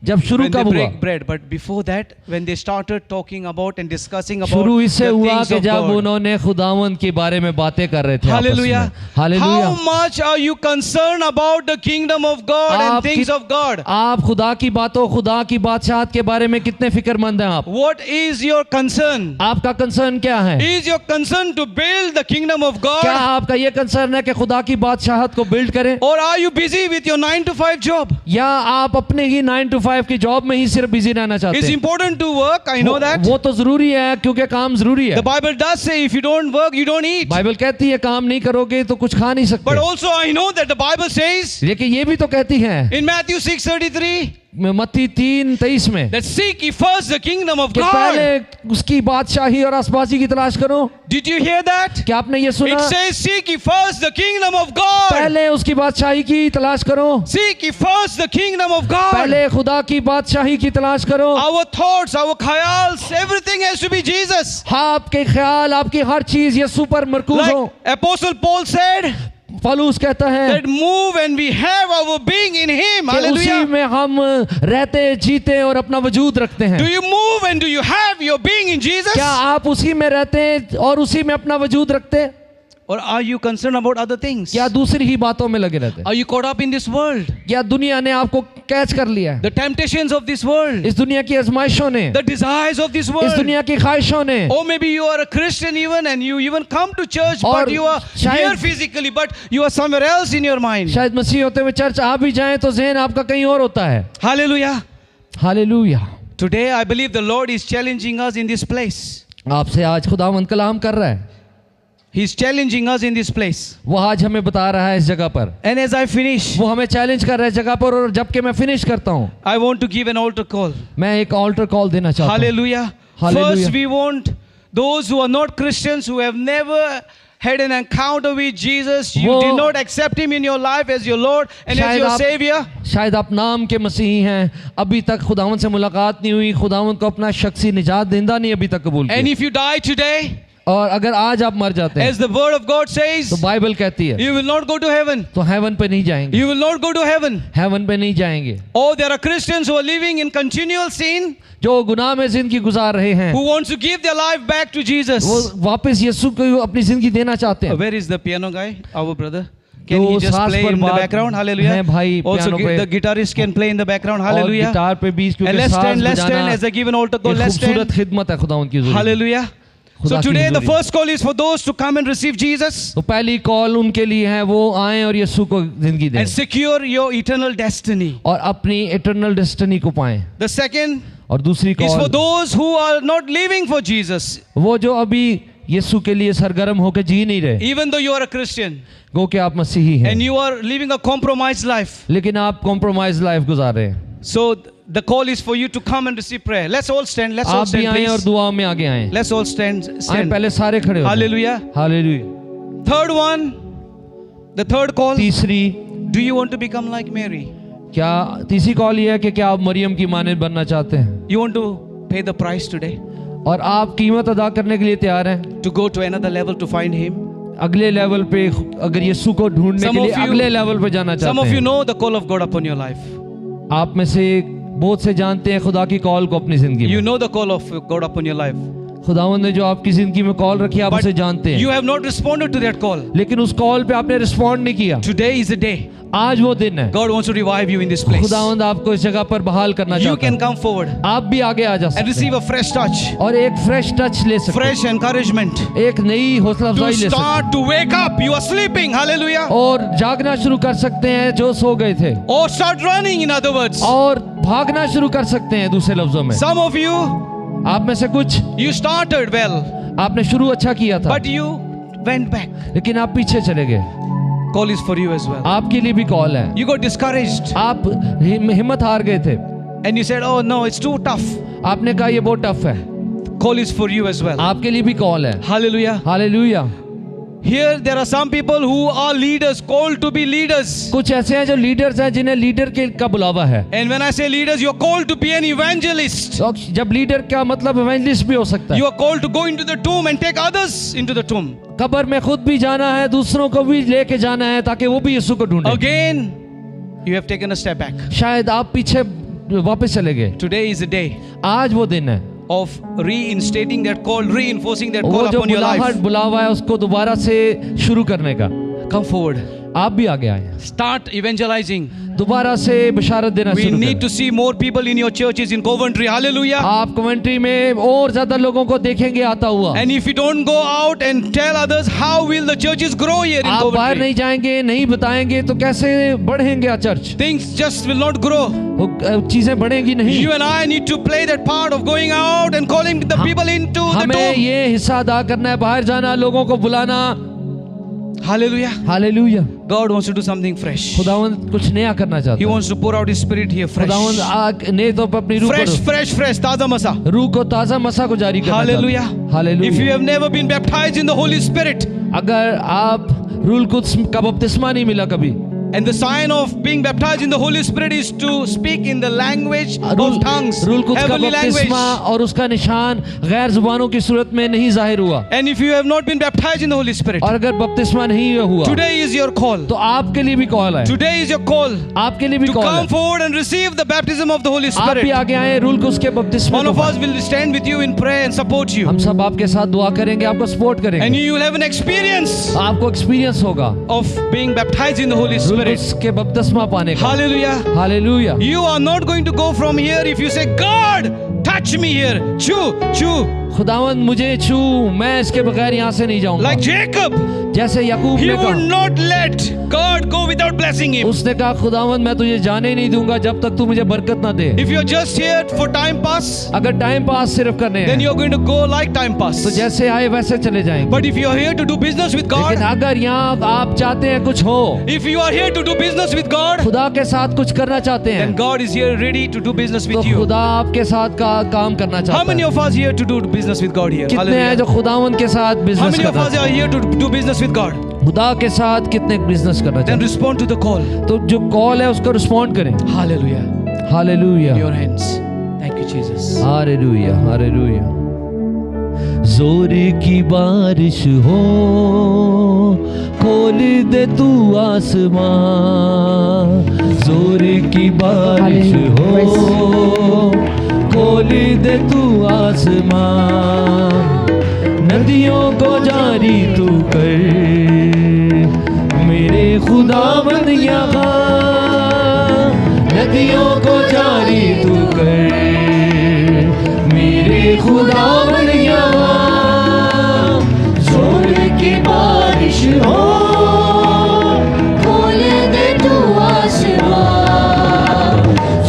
जब शुरू When they कब हुआ? break bread. But before that, when they started talking about and discussing about शुरू इससे the हुआ things कि of जब God. उन्होंने खुदावंद के बारे में बातें कर रहे थे आपस Hallelujah. में। Hallelujah. How much are you concerned about the kingdom of God and things of God? आप खुदा की बातों, खुदा की बादशाहत के बारे में कितने फिक्रमंद हैं आप? What is your concern? आपका कंसर्न क्या है? Is your concern to build the kingdom of क्या God? आपका ये कंसर्न है कि खुदा की बादशाहत को बिल्ड करें, Or are you busy with your 9 to 5 job? या आप अपने ही 9 to 5 की जॉब में ही सिर्फ बिजी रहना चाहते It's हैं? important to work, I know that. वो तो जरूरी है क्योंकि काम जरूरी है। The Bible does say if you don't work, you don't eat. Bible कहती है काम नहीं करोगे तो कुछ खा नहीं But सकते, also I know that the Bible says लेकिन ये भी तो कहती है in Matthew 6:33 मत्ती 3:23 में that seek ye first the kingdom of कि God. पहले उसकी बादशाही और आसपासी की तलाश करो। Did you hear that? क्या आपने ये It सुना? says seek ye first the kingdom of God. पहले उसकी बादशाही की तलाश करो, Seek ye first the kingdom of God. पहले खुदा की बादशाही की तलाश करो। Our thoughts, our khayals, everything has to be Jesus. हाँ, आपके ख्याल, आपकी हर चीज यीशु पर मरकूज हो। Like Apostle Paul said, पौलुस कहता है that move and we have our being in Him. कि उसी Hallelujah. में हम रहते, जीते और अपना वजूद रखते Do हैं। you move and do you have your being in Jesus? क्या आप उसी में रहते हैं और उसी में अपना वजूद रखते हैं, Or are you concerned about other things? क्या दूसरी ही बातों में लगे रहते हैं? Are you caught up in this world? क्या दुनिया ने आपको कैच कर लिया है? The temptations of this world, इस दुनिया की आजमाइशों ने, the desires of this इस world. दुनिया की ख्वाहिशों ने, Or maybe you are a Christian even and you even come to church और but you are शायद- here physically but you are somewhere else in your mind. शायद मसीह होते हुए चर्च आ भी जाएं तो ज़हन आपका कहीं और होता है। Hallelujah. Hallelujah. Today I believe the Lord is challenging us in this place. आपसे आज खुदावंद कलाम कर रहा है, He's challenging us in this place. वो आज हमें बता रहा है इस जगह पर, And as I finish, वो हमें चैलेंज कर रहा है इस जगह पर। और जबकि मैं फिनिश करता हूँ, I want to give an altar call. मैं एक ऑल्टर कॉल देना चाहता हूँ। Hallelujah. Hallelujah. First we want those who are not Christians, who have never had an encounter with Jesus, you वो- did not accept him in your life as your Lord and as शायद your आप- Savior, शायद आप नाम के मसीही हैं, अभी तक खुदावंद से मुलाकात नहीं हुई, खुदावंद को अपना शख्सी निजात देंदा नहीं अभी तक कबूल and किया। if you die today, और अगर आज आप मर जाते हैं as the word of God तो says, बाइबल कहती है you will not go to heaven. तो हेवन पे नहीं जाएंगे, You will not go to heaven. Heaven पे नहीं जाएंगे। Oh, there are Christians who are living in continual sin, जो गुनाह में जिंदगी गुजार रहे हैं, who wants to give their life back to Jesus. वो वापस यीशु को अपनी जिंदगी देना चाहते हैं। Where is the piano guy, our brother? Can जो he just सास play पर in the बात background? Hallelujah. हैं भाई, Also, piano पे। the guitarist can play in the background. और Hallelujah. गिटार पे बीच And क्योंकि let's साज stand, let's बजाना stand as I give an altar call. एक Let's खूबसूरत stand. खिदमत है खुदावंद की ज़रूरत। Hallelujah. So खुदा की today the हुजूरी। first call is for those to come and receive Jesus तो पहली कॉल उनके लिए है, वो आए और यीशु को जिंदगी दें and secure your eternal destiny. और अपनी इटर्नल डेस्टिनी को पाएं। The second और दूसरी is for call those who are not living for Jesus. वो जो अभी यीशु के लिए सरगर्म होकर जी नहीं रहे, Even though you are a Christian गो कि आप मसीही हैं and you are living a compromised life. लेकिन आप कॉम्प्रोमाइज लाइफ गुजार रहे हैं। So the call is for you to come and receive prayer. Let's all stand. Let's all आप भी stand, आए और please. दुआ में आगे आए। Let's all stand. आए Stand. पहले सारे खड़े हो। Hallelujah. Hallelujah. Third one, the third call. तीसरी, Do you want to become like Mary? क्या तीसरी कॉल ये है कि क्या आप मरियम की मानद बनना चाहते हैं You want to pay the price today और आप कीमत अदा करने के लिए तैयार हैं to go to another level to find Him? अगले लेवल पे, अगर यीशु को ढूंढने Some के लिए of you- अगले लेवल पे जाना Some चाहते of you हैं। know the call of God upon your life. आप में से बहुत से जानते हैं खुदा की कॉल को अपनी जिंदगी You में। know the call of God upon your life. खुदावंद ने जो आपकी जिंदगी में कॉल रखी है, आप But उसे जानते you हैं, have not responded to that call. लेकिन उस कॉल पे आपने रिस्पॉन्ड नहीं किया। Today is the day. आज वो दिन है, God wants to revive you in this place. खुदावंद आपको इस जगह पर बहाल करना You चाहता can है। come forward आप भी आगे आ जा and सकते receive हैं a fresh touch, और एक फ्रेश टच ले सकते fresh encouragement हैं, एक नई हौसला to अफजाई ले सकते start to wake up. You are sleeping. Hallelujah. हैं और जागना शुरू कर सकते हैं जो सो गए थे, Or start running, in other words. और भागना शुरू कर सकते हैं दूसरे लफ्जों में। Some of you, आप में से कुछ, you started well, आपने शुरू अच्छा किया था but you went back. लेकिन आप पीछे चले गए। Call is for you as well. आपके लिए भी कॉल है। You got discouraged आप हिम्मत हार गए थे, and you said, "Oh no, it's too tough." आपने कहा ये बहुत टफ है। Call is for you as well. आपके लिए भी कॉल है। Hallelujah. Hallelujah. Here there are some people who are leaders, called to be leaders. कुछ ऐसे हैं जो लीडर्स हैं जिन्हें लीडर के का बुलावा है। And when I say leaders, you are called to be an evangelist. तो जब लीडर का मतलब इवेंजलिस्ट भी हो सकता है। You are called to go into the tomb and take others into the tomb. कब्र में खुद भी जाना है, दूसरों को भी लेके जाना है ताकि वो भी यीशु को ढूंढे। Again, you have taken a step back. शायद आप पीछे वापस चले गए। Today is the day आज वो दिन है, of reinstating that call, reinforcing that वो call जो upon your life. बुलावा है उसको दोबारा से शुरू करने का। Come forward. आप भी आगे आए, Start evangelizing. दोबारा से बशारत देना We शुरू need करें। to see more people in your churches in Coventry. Hallelujah. आप कमेंट्री में और ज्यादा लोगों को देखेंगे आता हुआ। And if you don't go out and tell others, how will the churches grow here in आप बाहर Coventry? नहीं जाएंगे, नहीं बताएंगे तो कैसे बढ़ेंगे church? Things just will not grow. चीजें बढ़ेंगी नहीं। You and I need to play that part of going out and calling the people into the हमें tomb. ये हिस्सा अदा करना है, बाहर जाना, लोगों को बुलाना। Hallelujah. Hallelujah. God wants to do something fresh. खुदावंद कुछ नया करना He चाहता है। wants to pour out His Spirit here fresh. खुदावंद आग ने तो अपनी रूह Fresh, को fresh, fresh. Taza masa. रूह को ताजा मसा को जारी करना Hallelujah. चाहता है। If you hallelujah. have never been baptized in the Holy Spirit, अगर आप रूह कुद्स का बपतिस्मा नहीं मिला कभी, and the sign of being baptized in the Holy Spirit is to speak in the language of tongues, रूह कुद्स का heavenly language. बपतिस्मा और उसका निशान गैर जुबानों की सूरत में नहीं जाहिर हुआ। And if you have not been baptized in the Holy Spirit, और अगर बपतिस्मा नहीं हुआ today is your call. तो आपके लिए भी कॉल है। Today is your call आपके लिए भी to कॉल come है। forward and receive the baptism of the Holy आप भी Spirit. आगे आए, रूह कुद्स के बपतिस्मा One को of us पाएं। will stand with you in prayer and support you. हम सब आपके साथ दुआ करेंगे, आपको सपोर्ट And करेंगे। you will have an experience आपको एक्सपीरियंस होगा of being baptized in the Holy रूह Spirit. कुद्स के बपतिस्मा पाने का। Hallelujah. Hallelujah. You are not going to go from here if you say, God, touch me here. Chew, chew. खुदावंद मुझे छू, मैं इसके बगैर यहाँ से नहीं जाऊंगा। Like Jacob. जैसे याकूब He ने would कहा, not let God go without blessing him. उसने कहा खुदावंद मैं तुझे जाने नहीं दूंगा जब तक तू मुझे बरकत ना दे। If you're just here for time pass, अगर टाइम पास सिर्फ करने then हैं you're going to go like time pass. तो जैसे आए वैसे चले जाएंगे। But if you're here to do business with लेकिन God, अगर यहाँ आप चाहते हैं कुछ हो, if you are here to do business with God, खुदा के साथ कुछ करना चाहते then हैं, God is here ready to do business तो with you. खुदा आपके साथ का काम करना How चाहता many है। of us here to do business with God here? कितने हैं जो Hallelujah. खुदावंद के साथ How बिजनेस many of करना us are चाहते here to do business with God? हैं? खुदा के साथ कितने बिजनेस करना Then चाहते respond to the call. हैं? तो जो कॉल है उसको रिस्पॉन्ड करें। Hallelujah. Hallelujah, Your hands. Thank you, Jesus. Hallelujah, hallelujah. जोर की बारिश हो, खोल दे तू आसमां। जोर की बारिश हो, खोल दे तू आसमां। नदियों को जारी तू कर, मेरे खुदावंद यहाँ। नदियों को जारी तू कर, मेरे खुदावंद यहाँ। जोर की बारिश हो, खोल दे तू आसमां।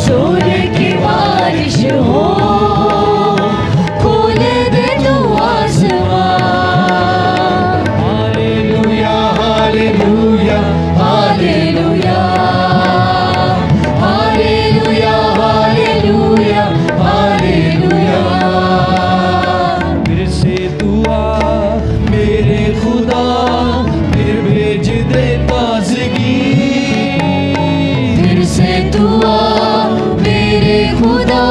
जोर की बारिश हो, खोल दे तू आसमां। Hallelujah, hallelujah, hallelujah, hallelujah, hallelujah, hallelujah. फिर से तू आ मेरे खुदा, फिर भेज दे ताजगी। फिर से तू आ मेरे खुदा,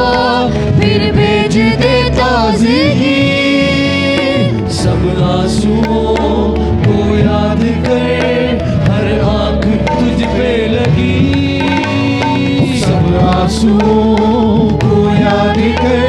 फिर भेज दे ताज़गी। सब आंसुओं को याद कर, हर आंख तुझ पे लगी। सब आंसुओं को याद कर,